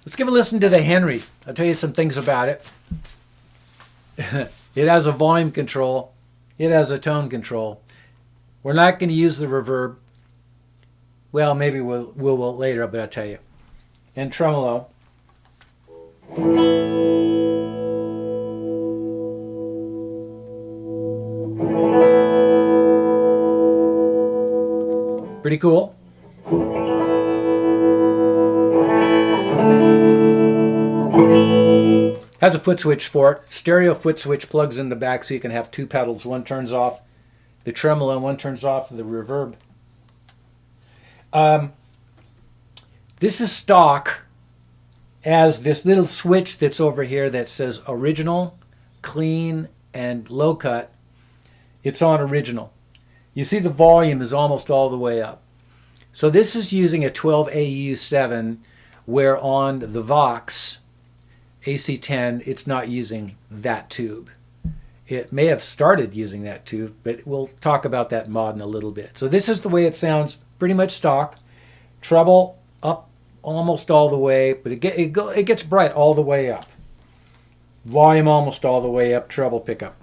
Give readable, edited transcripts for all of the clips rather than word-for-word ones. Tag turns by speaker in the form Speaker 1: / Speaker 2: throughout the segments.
Speaker 1: Let's give a listen to the Henry. I'll tell you some things about it. It has a volume control. It has a tone control. We're not going to use the reverb. Well, maybe we'll later, but I'll tell you. And tremolo. Pretty cool. Has a foot switch for it. Stereo foot switch plugs in the back so you can have two pedals. One turns off the tremolo and one turns off the reverb. This is stock as this little switch that's over here that says original, clean, and low cut. It's on original. You see the volume is almost all the way up. So this is using a 12AU7, where on the Vox AC10 it's not using that tube. It may have started using that tube, but we'll talk about that mod in a little bit. So this is the way it sounds, pretty much stock. Treble up almost all the way, but it gets bright all the way up. Volume almost all the way up, treble pickup.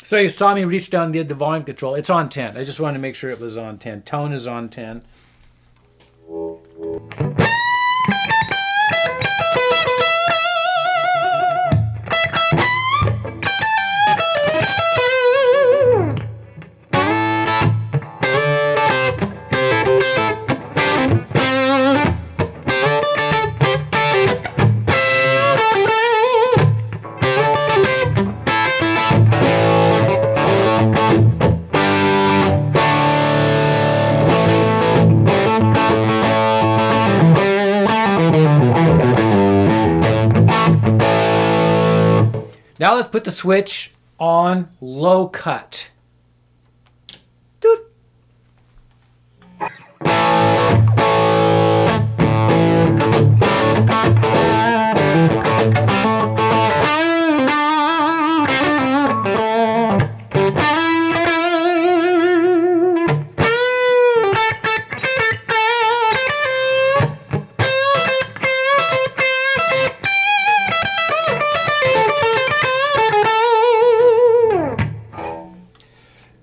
Speaker 1: So you saw me reach down and did the volume control. It's on 10. I just wanted to make sure it was on 10. Tone is on 10. Now let's put the switch on low cut. Doot.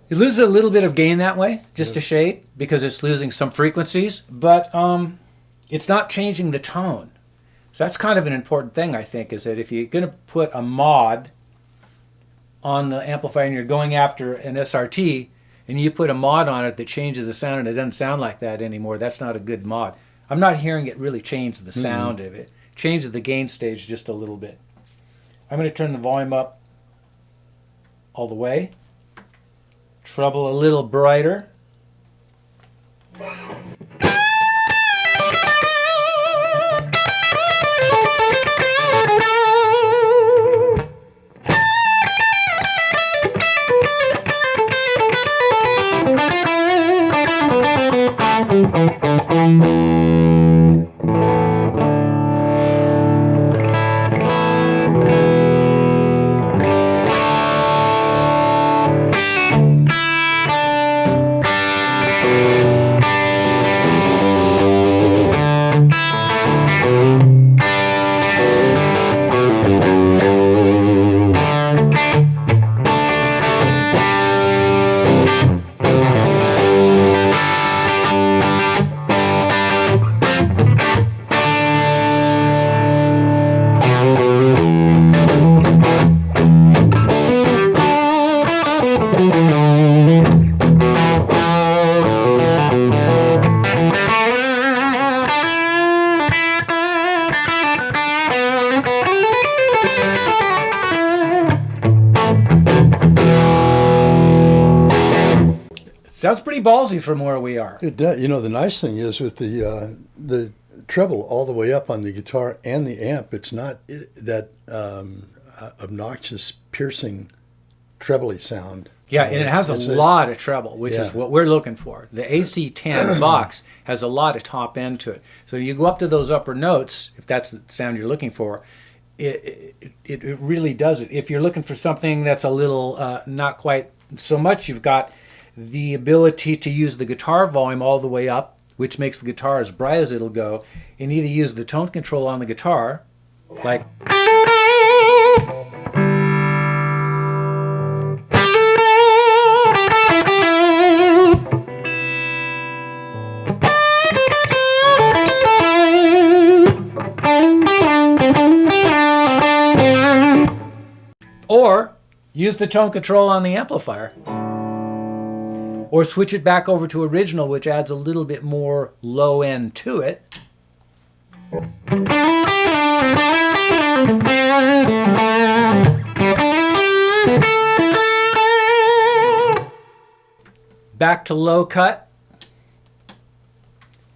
Speaker 1: It loses a little bit of gain that way, just a shade, because it's losing some frequencies, but it's not changing the tone. So that's kind of an important thing, I think, is that if you're going to put a mod on the amplifier and you're going after an SRT, and you put a mod on it that changes the sound and it doesn't sound like that anymore, that's not a good mod. I'm not hearing it really change the sound of it. Changes the gain stage just a little bit. I'm going to turn the volume up all the way. Treble a little brighter. Sounds pretty ballsy from where we are.
Speaker 2: It does. You know, the nice thing is with the treble all the way up on the guitar and the amp, it's not that obnoxious, piercing, trebly sound.
Speaker 1: Yeah, and it has a lot of treble, which is what we're looking for. The AC10 box has a lot of top end to it. So you go up to those upper notes, if that's the sound you're looking for, it really does it. If you're looking for something that's a little not quite so much, you've got the ability to use the guitar volume all the way up, which makes the guitar as bright as it'll go, and either use the tone control on the guitar, like... or use the tone control on the amplifier. Or switch it back over to original, which adds a little bit more low end to it. Back to low cut.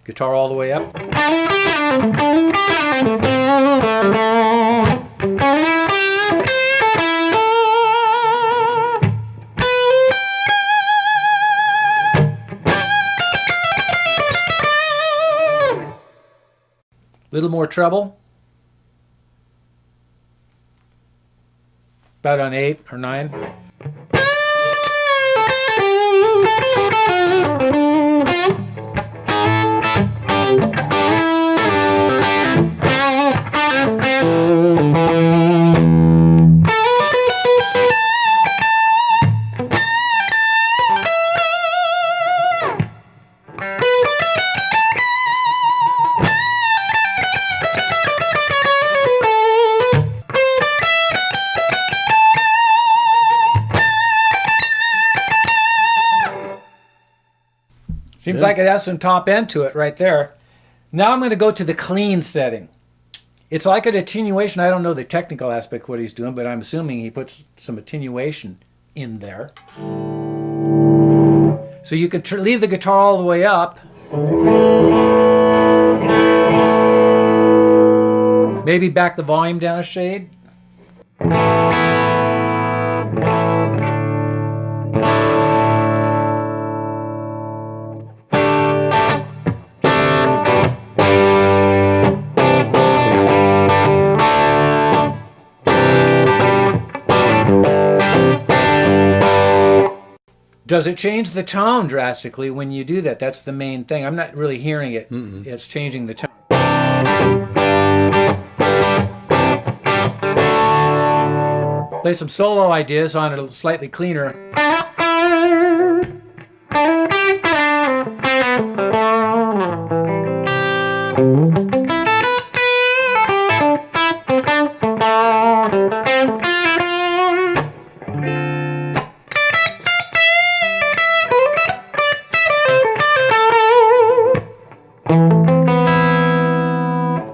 Speaker 1: Guitar all the way up. Little more treble. About on 8 or 9. Seems like it has some top end to it right there. Now I'm going to go to the clean setting. It's like an attenuation. I don't know the technical aspect of what he's doing, but I'm assuming he puts some attenuation in there. So you can leave the guitar all the way up. Maybe back the volume down a shade. Does it change the tone drastically when you do that? That's the main thing. I'm not really hearing it. It's changing the tone. Play some solo ideas on it slightly cleaner.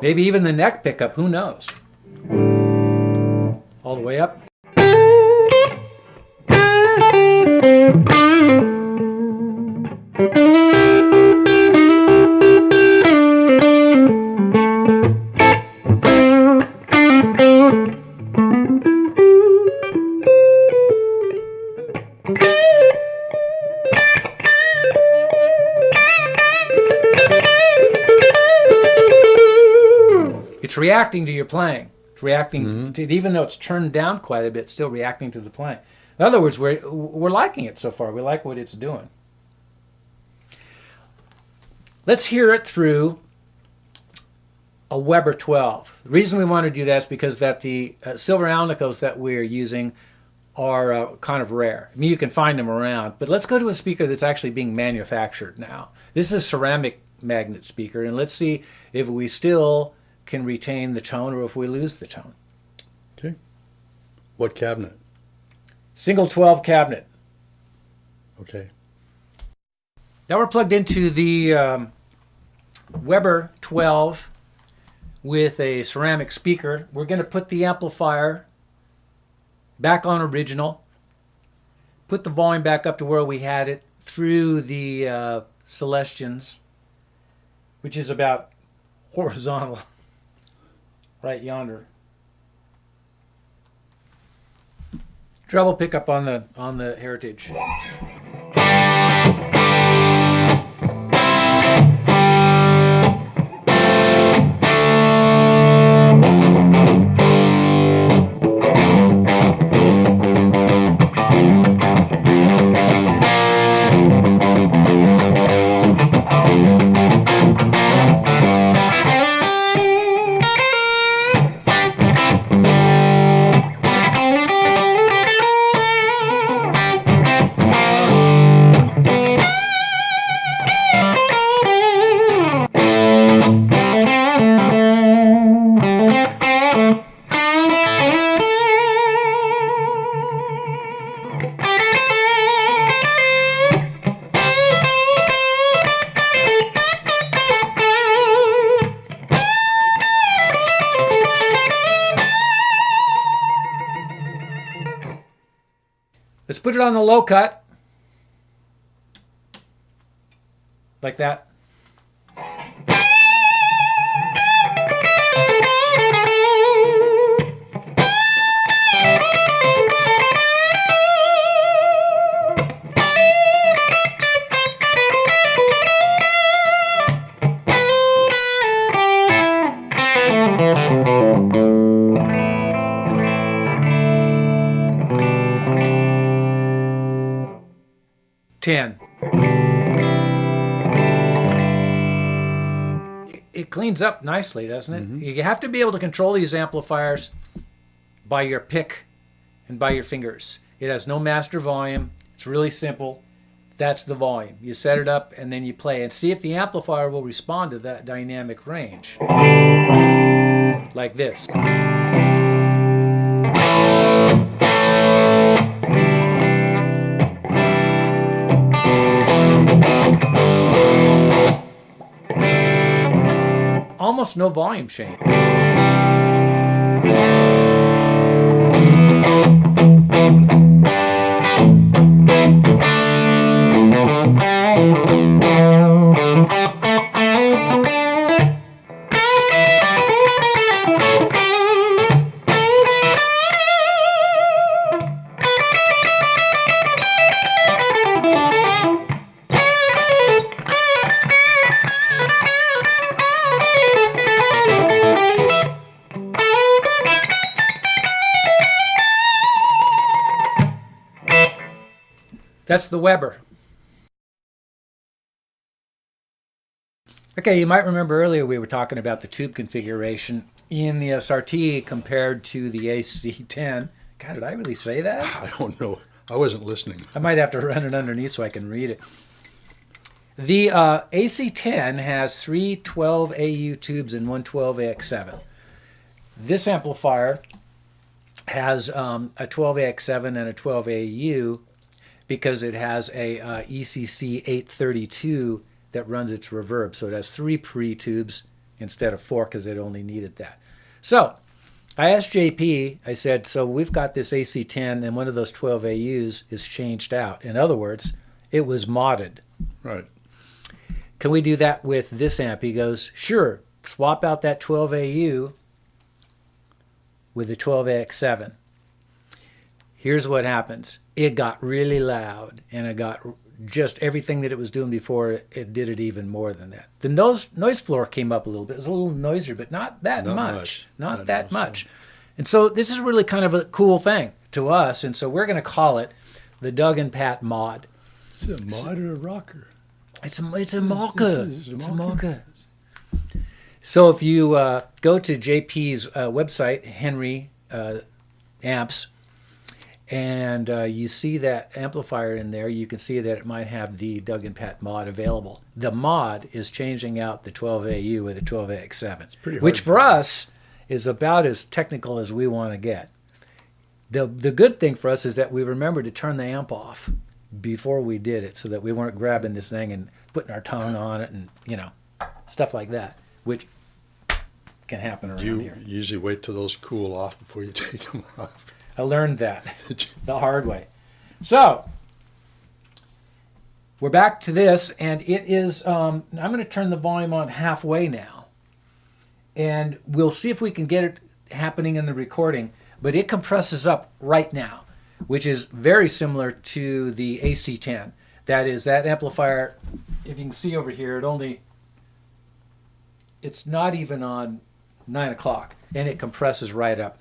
Speaker 1: Maybe even the neck pickup, who knows? All the way up. It's reacting to your playing. It's reacting to, even though it's turned down quite a bit, still reacting to the playing. In other words, we're liking it so far. We like what it's doing. Let's hear it through a Weber 12. The reason we want to do that is because that the silver alnicos that we're using are kind of rare. I mean, you can find them around, but let's go to a speaker that's actually being manufactured now. This is a ceramic magnet speaker, and let's see if we still can retain the tone or if we lose the tone.
Speaker 2: Okay. What cabinet?
Speaker 1: Single 12 cabinet.
Speaker 2: Okay.
Speaker 1: Now we're plugged into the Weber 12 with a ceramic speaker. We're going to put the amplifier back on original, put the volume back up to where we had it through the Celestians, which is about horizontal, right yonder. Treble pickup on the Heritage. Let's put it on the low cut. Like that. It cleans up nicely, doesn't it? Mm-hmm. You have to be able to control these amplifiers by your pick and by your fingers. It has no master volume. It's really simple. That's the volume. You set it up and then you play and see if the amplifier will respond to that dynamic range. Like this. Almost no volume change. 'That's the Weber. Okay, you might remember earlier we were talking about the tube configuration in the SRT compared to the AC10. God, did I really say that?
Speaker 2: I don't know. I wasn't listening.
Speaker 1: I might have to run it underneath so I can read it. The AC10 has three 12AU tubes and one 12AX7. This amplifier has a 12AX7 and a 12AU because it has a ECC 832 that runs its reverb. So it has three pre-tubes instead of four because it only needed that. So I asked JP, I said, so we've got this AC10 and one of those 12AUs is changed out. In other words, it was modded.
Speaker 2: Right.
Speaker 1: Can we do that with this amp? He goes, sure. Swap out that 12AU with the 12AX7. Here's what happens. It got really loud, and it got just everything that it was doing before, it did it even more than that. The noise floor came up a little bit. It was a little noisier, but not that much. Not that much. And so this is really kind of a cool thing to us, and so we're going to call it the Doug and Pat mod.
Speaker 2: Is it a mod or a rocker?
Speaker 1: It's a Malka. It's a Malka. So if you go to JP's website, Henry Amps, and you see that amplifier in there, you can see that it might have the Doug and Pat mod available. The mod is changing out the 12AU with the 12AX7, which for us is about as technical as we want to get. The good thing for us is that we remembered to turn the amp off before we did it so that we weren't grabbing this thing and putting our tongue on it and, stuff like that, which can happen around here.
Speaker 2: You usually wait till those cool off before you take them off.
Speaker 1: I learned that the hard way. So, we're back to this, and it is, I'm going to turn the volume on halfway now. And we'll see if we can get it happening in the recording, but it compresses up right now, which is very similar to the AC-10. That is, that amplifier, if you can see over here, it's not even on 9 o'clock, and it compresses right up.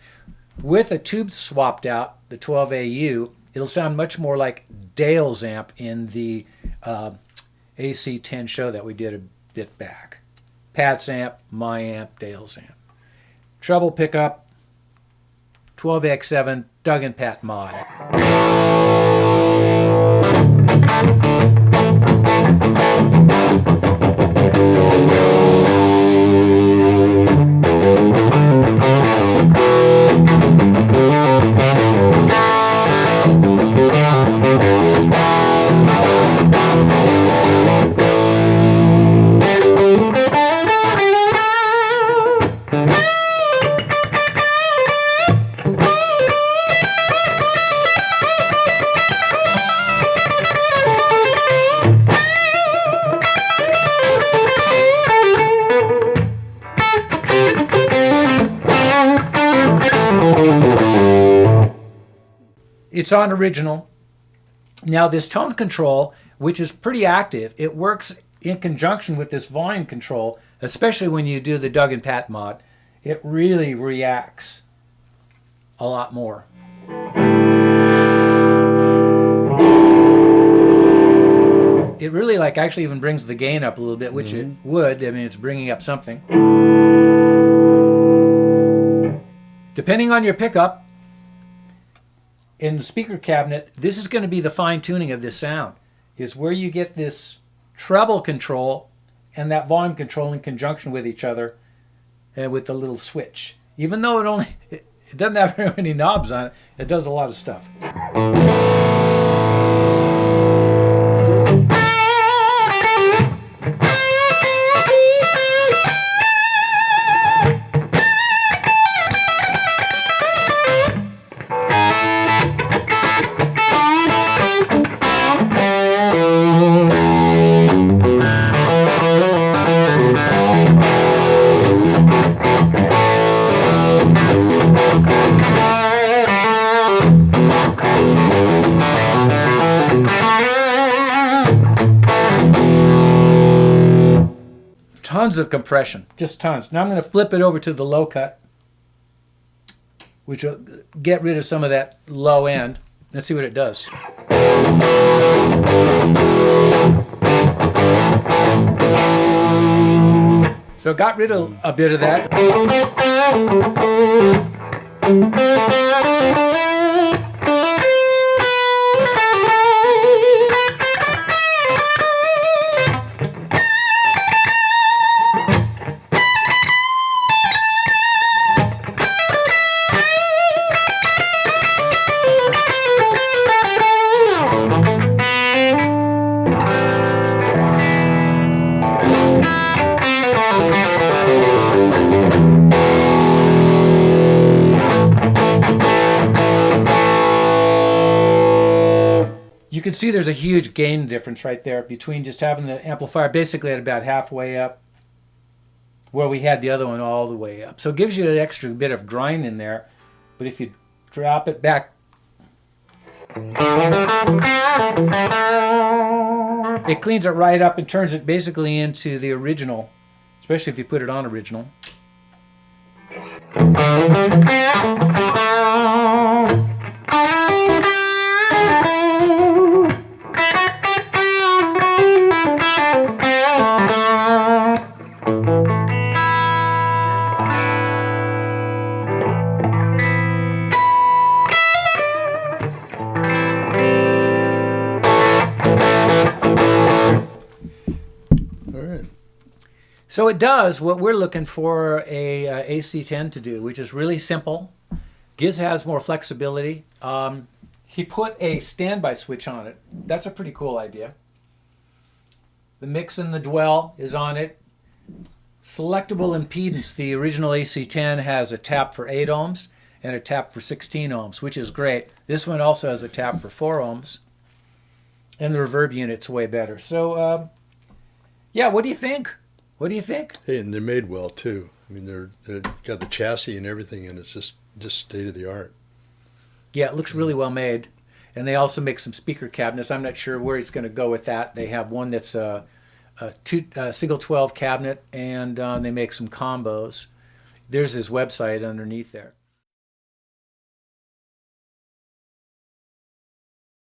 Speaker 1: With a tube swapped out, the 12AU, it'll sound much more like Dale's amp in the AC-10 show that we did a bit back. Pat's amp, my amp, Dale's amp. Treble pickup, 12X7, Doug and Pat mod. It's on original. Now this tone control, which is pretty active, it works in conjunction with this volume control, especially when you do the Doug and Pat mod. It really reacts a lot more. It really actually even brings the gain up a little bit, which it would. I mean, it's bringing up something. Depending on your pickup, in the speaker cabinet, this is going to be the fine tuning of this sound, is where you get this treble control and that volume control in conjunction with each other and with the little switch. Even though it doesn't have very many knobs on it, it does a lot of stuff. Tons of compression, just tons. Now I'm going to flip it over to the low cut, which will get rid of some of that low end. Let's see what it does. So it got rid of a bit of that. You can see there's a huge gain difference right there between just having the amplifier basically at about halfway up, where we had the other one all the way up. So it gives you an extra bit of grind in there, but if you drop it back, it cleans it right up and turns it basically into the original, especially if you put it on original. So it does what we're looking for a AC-10 to do, which is really simple. Giz has more flexibility. He put a standby switch on it. That's a pretty cool idea. The mix and the dwell is on it. Selectable impedance. The original AC-10 has a tap for 8 ohms and a tap for 16 ohms, which is great. This one also has a tap for 4 ohms. And the reverb unit's way better. So, yeah, what do you think? What do you think?
Speaker 2: Hey, and they're made well too. I mean, they're got the chassis and everything, and it's just state of the art.
Speaker 1: Yeah, it looks really well made. And they also make some speaker cabinets. I'm not sure where he's going to go with that. They have one that's a single 12 cabinet, and they make some combos. There's his website underneath there.